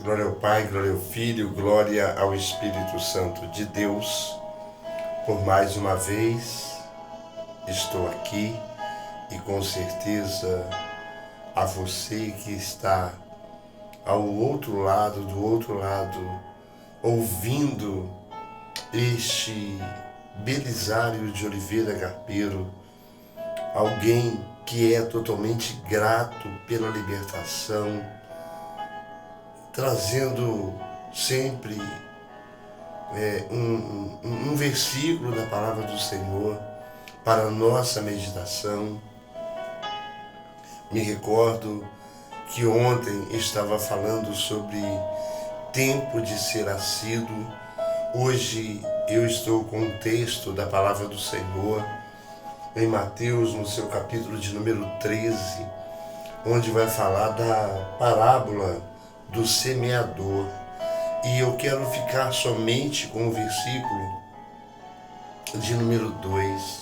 Glória ao Pai, glória ao Filho, glória ao Espírito Santo de Deus. Por mais uma vez estou aqui e com certeza a você que está do outro lado, ouvindo este Belisário de Oliveira Garpeiro, alguém que é totalmente grato pela libertação, trazendo sempre um versículo da palavra do Senhor para a nossa meditação. Me recordo que ontem estava falando sobre tempo de ser nascido. Hoje eu estou com um texto da palavra do Senhor em Mateus, no seu capítulo de número 13, onde vai falar da parábola do semeador. E eu quero ficar somente com o versículo de número 2.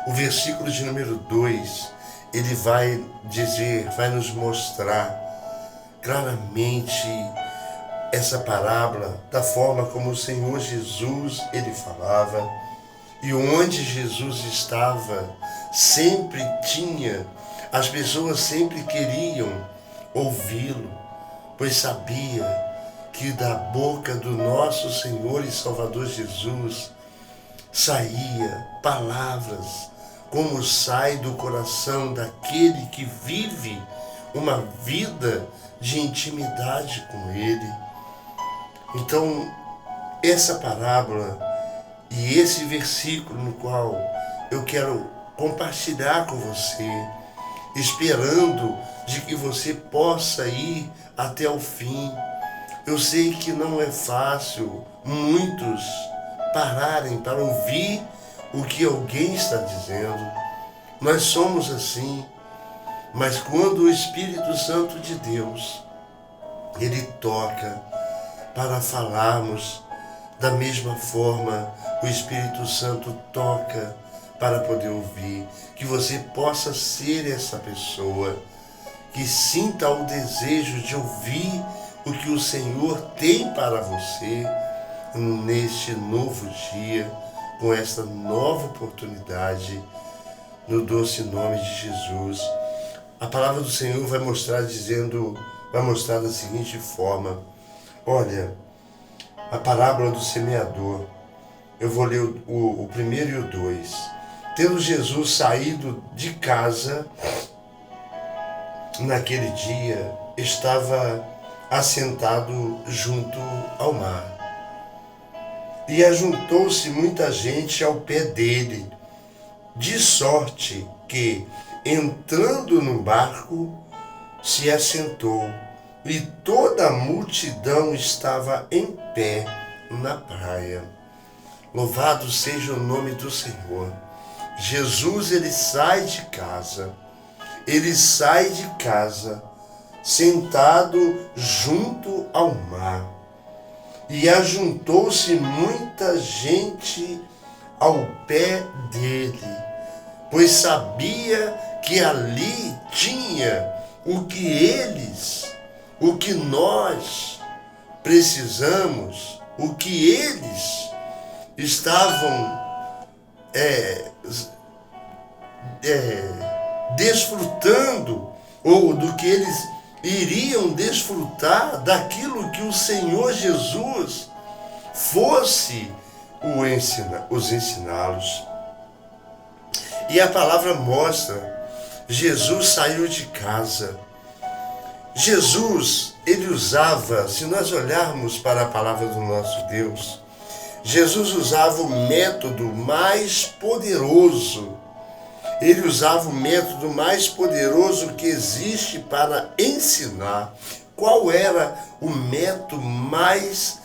O versículo de número 2, ele vai nos mostrar claramente essa parábola da forma como o Senhor Jesus, ele falava, e onde Jesus estava, sempre tinha, as pessoas sempre queriam ouvi-lo, pois sabia que da boca do nosso Senhor e Salvador Jesus saía palavras como sai do coração daquele que vive uma vida de intimidade com Ele. Então, essa parábola e esse versículo no qual eu quero compartilhar com você, esperando de que você possa ir até o fim. Eu sei que não é fácil muitos pararem para ouvir o que alguém está dizendo. Nós somos assim, mas quando o Espírito Santo de Deus, ele toca para falarmos da mesma forma, o Espírito Santo toca para poder ouvir, que você possa ser essa pessoa que sinta o desejo de ouvir o que o Senhor tem para você neste novo dia, com esta nova oportunidade, no doce nome de Jesus. A palavra do Senhor vai mostrar da seguinte forma. Olha, a parábola do semeador. Eu vou ler o primeiro e o 2. Tendo Jesus saído de casa, naquele dia, estava assentado junto ao mar. E ajuntou-se muita gente ao pé dele, de sorte que, entrando no barco, se assentou, e toda a multidão estava em pé na praia. Louvado seja o nome do Senhor. Jesus, ele sai de casa, sentado junto ao mar. E ajuntou-se muita gente ao pé dele, pois sabia que ali tinha o que nós precisamos, o que eles estavam desfrutando, ou do que eles iriam desfrutar daquilo que o Senhor Jesus fosse os ensiná-los. E a palavra mostra, Jesus saiu de casa. Jesus, ele usava, se nós olharmos para a palavra do nosso Deus, Jesus usava o método mais poderoso. Ele usava o método mais poderoso que existe para ensinar. Qual era o método mais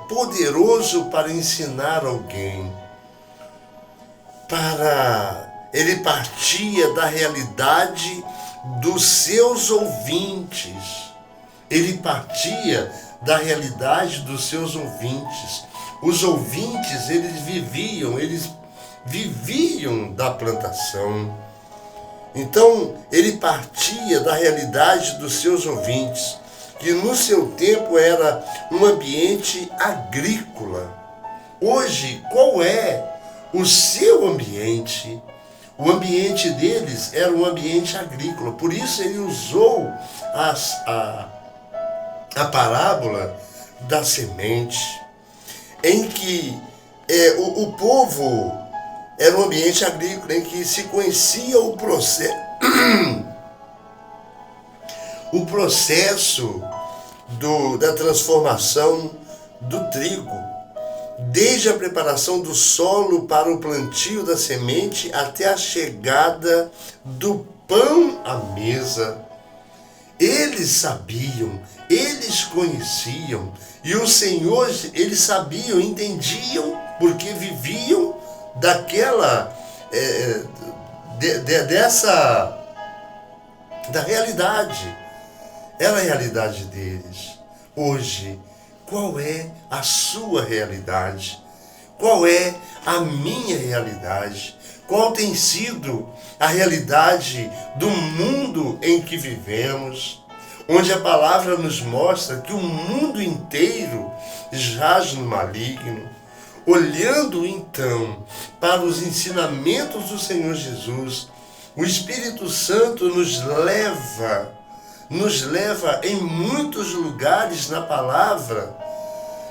poderoso para ensinar alguém? Ele partia da realidade dos seus ouvintes. Ele partia da realidade dos seus ouvintes. Os ouvintes, eles viviam da plantação. Então, ele partia da realidade dos seus ouvintes. que no seu tempo era um ambiente agrícola. Hoje, qual é o seu ambiente? O ambiente deles era um ambiente agrícola. Por isso ele usou a parábola da semente, em que o povo era um ambiente agrícola, em que se conhecia o processo da transformação do trigo, desde a preparação do solo para o plantio da semente até a chegada do pão à mesa. Eles sabiam, eles conheciam, e o Senhor, eles sabiam, entendiam, porque viviam daquela, da realidade. Era a realidade deles. Hoje, qual é a sua realidade? Qual é a minha realidade? Qual tem sido a realidade do mundo em que vivemos? Onde a palavra nos mostra que o mundo inteiro jaz no maligno. Olhando então para os ensinamentos do Senhor Jesus, o Espírito Santo nos leva em muitos lugares na palavra,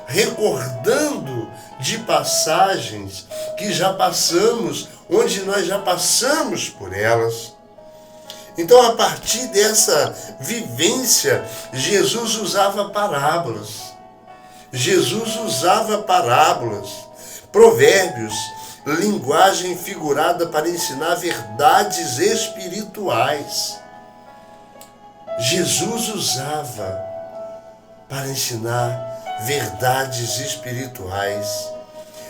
recordando de passagens que já passamos, onde nós já passamos por elas. Então, a partir dessa vivência, Jesus usava parábolas. Provérbios, linguagem figurada para ensinar verdades espirituais. Jesus usava para ensinar verdades espirituais.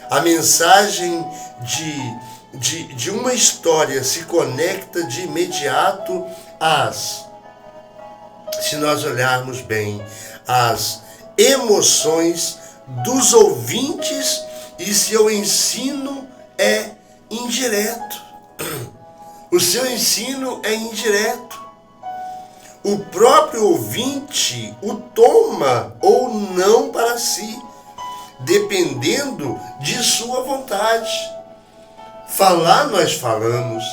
A mensagem de uma história se conecta de imediato se nós olharmos bem, às emoções dos ouvintes, e seu ensino é indireto. O seu ensino é indireto. O próprio ouvinte o toma ou não para si, dependendo de sua vontade. Falar, nós falamos.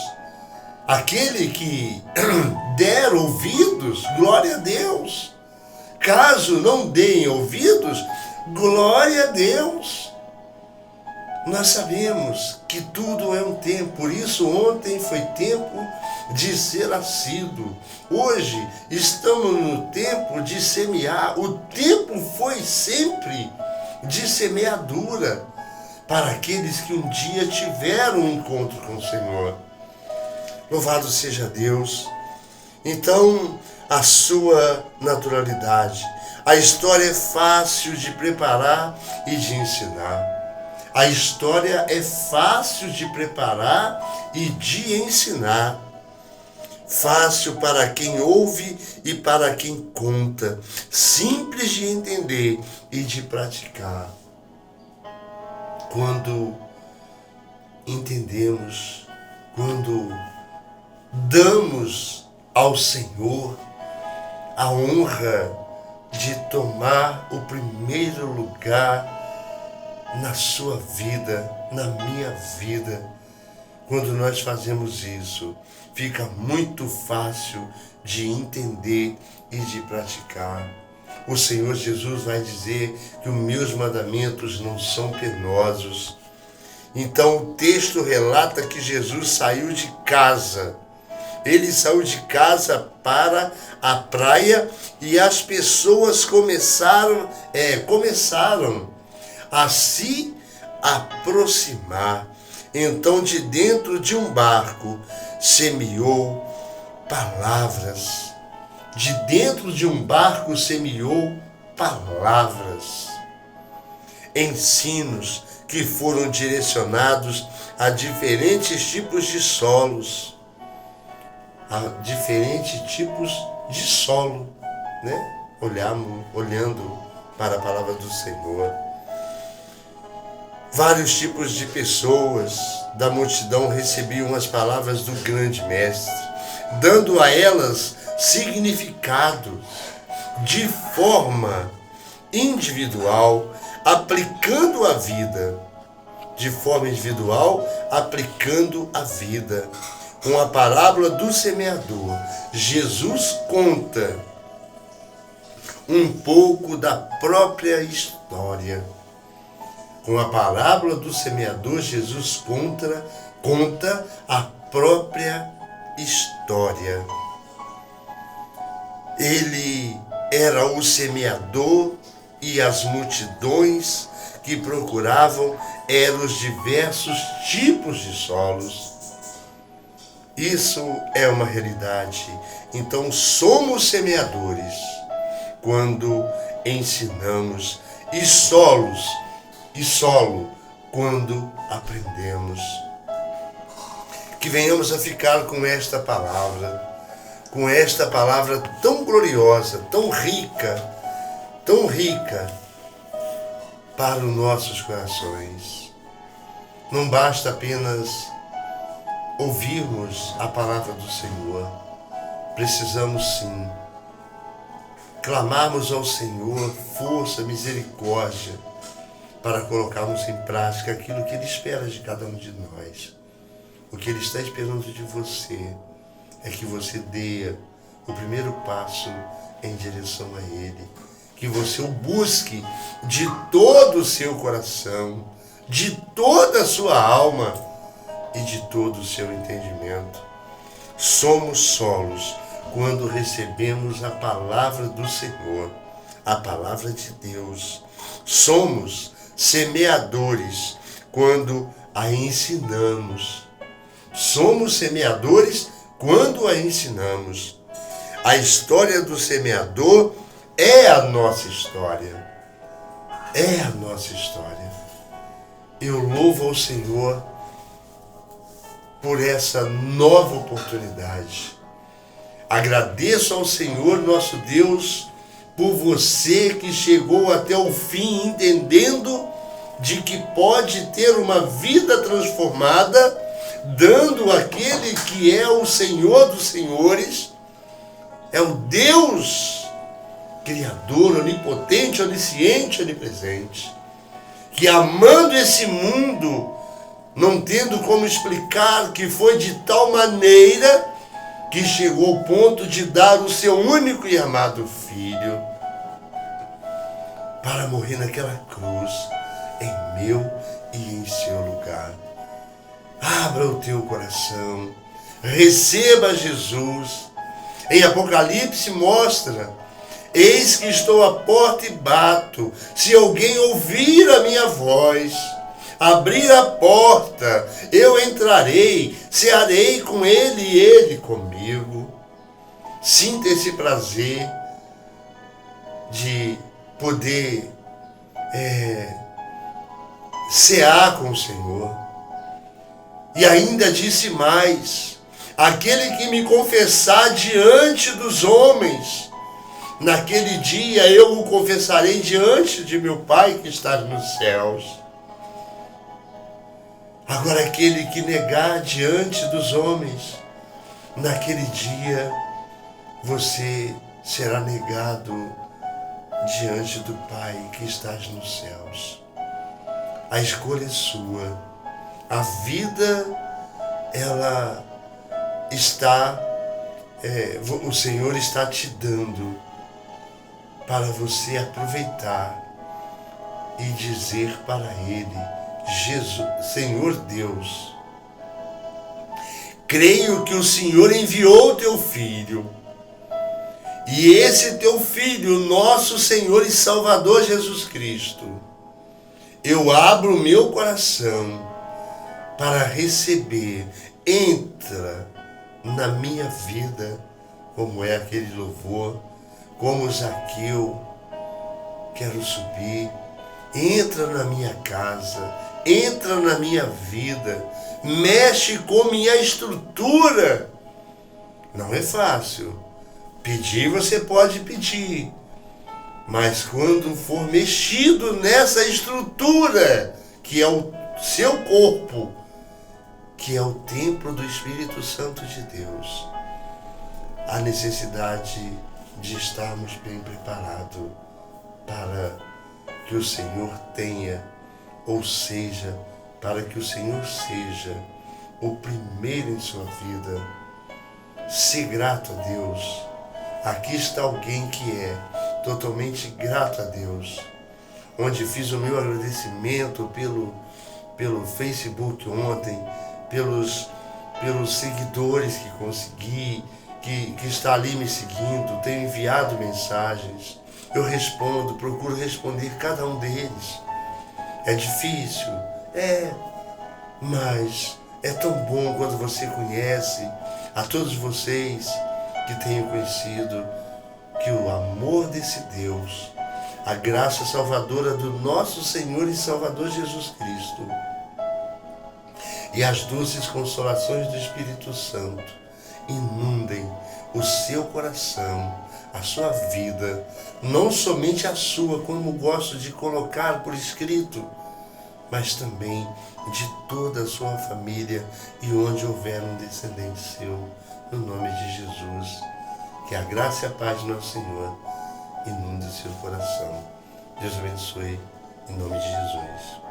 Aquele que der ouvidos, glória a Deus. Caso não deem ouvidos, glória a Deus. Nós sabemos que tudo é um tempo, por isso ontem foi tempo de ser assíduo. Hoje estamos no tempo de semear. O tempo foi sempre de semeadura para aqueles que um dia tiveram um encontro com o Senhor. Louvado seja Deus. Então, a sua naturalidade. A história é fácil de preparar e de ensinar. A história é fácil de preparar e de ensinar. Fácil para quem ouve e para quem conta. Simples de entender e de praticar. Quando entendemos, quando damos ao Senhor a honra de tomar o primeiro lugar na sua vida, na minha vida. Quando nós fazemos isso, fica muito fácil de entender e de praticar. O Senhor Jesus vai dizer que os meus mandamentos não são penosos. Então o texto relata que Jesus saiu de casa. Ele saiu de casa para a praia e as pessoas começaram a se aproximar. Então, de dentro de um barco, semeou palavras. De dentro de um barco, semeou palavras. Ensinos que foram direcionados a diferentes tipos de solos. A diferentes tipos de solo, né? Olhando para a palavra do Senhor. Vários tipos de pessoas da multidão recebiam as palavras do grande mestre, dando a elas significados de forma individual, aplicando a vida. De forma individual, aplicando a vida. Com a parábola do semeador, Jesus conta um pouco da própria história. Com a parábola do semeador, Jesus conta a própria história. Ele era o semeador e as multidões que procuravam eram os diversos tipos de solos. Isso é uma realidade. Então somos semeadores quando ensinamos e solo quando aprendemos. Que venhamos a ficar com esta palavra tão gloriosa, tão rica para os nossos corações. Não basta apenas ouvirmos a palavra do Senhor, precisamos sim clamarmos ao Senhor força, misericórdia, para colocarmos em prática aquilo que Ele espera de cada um de nós. O que Ele está esperando de você é que você dê o primeiro passo em direção a Ele, que você o busque de todo o seu coração, de toda a sua alma e de todo o seu entendimento. Somos solos quando recebemos a palavra do Senhor, a palavra de Deus. Somos semeadores quando a ensinamos. Somos semeadores quando a ensinamos. A história do semeador é a nossa história. É a nossa história. Eu louvo ao Senhor por essa nova oportunidade. Agradeço ao Senhor, nosso Deus, por você que chegou até o fim, entendendo de que pode ter uma vida transformada, dando aquele que é o Senhor dos Senhores, é o Deus Criador, onipotente, onisciente, onipresente, que amando esse mundo, não tendo como explicar, que foi de tal maneira que chegou ao ponto de dar o seu único e amado Filho para morrer naquela cruz, em meu e em seu lugar. Abra o teu coração, receba Jesus. Em Apocalipse mostra: eis que estou à porta e bato. Se alguém ouvir a minha voz, abrir a porta, eu entrarei, cearei com ele e ele comigo. Sinta esse prazer de poder cear com o Senhor. E ainda disse mais: aquele que me confessar diante dos homens, naquele dia eu o confessarei diante de meu Pai que está nos céus. Agora aquele que negar diante dos homens, naquele dia você será negado diante do Pai que está nos céus. A escolha é sua. A vida, ela está, o Senhor está te dando para você aproveitar e dizer para Ele: Jesus, Senhor Deus, creio que o Senhor enviou o teu Filho, e esse teu Filho, nosso Senhor e Salvador Jesus Cristo, eu abro o meu coração para receber. Entra na minha vida, como é aquele louvor, como Zaqueu, quero subir. Entra na minha casa, entra na minha vida, mexe com minha estrutura. Não é fácil. Pedir você pode pedir, mas quando for mexido nessa estrutura, que é o seu corpo, que é o templo do Espírito Santo de Deus, a necessidade de estarmos bem preparados para que o Senhor tenha, ou seja, para que o Senhor seja o primeiro em sua vida. Ser grato a Deus. Aqui está alguém que é totalmente grato a Deus, onde fiz o meu agradecimento pelo Facebook ontem, pelos seguidores que consegui, que está ali me seguindo, tenho enviado mensagens, eu respondo, procuro responder cada um deles. É difícil? Mas é tão bom quando você conhece, a todos vocês que tenho conhecido, que o amor desse Deus, a graça salvadora do nosso Senhor e Salvador Jesus Cristo e as doces consolações do Espírito Santo inundem o seu coração, a sua vida, não somente a sua, como gosto de colocar por escrito, mas também de toda a sua família e onde houver um descendente seu, no nome de Jesus. Que a graça e a paz do nosso Senhor inunde o seu coração. Deus abençoe, em nome de Jesus.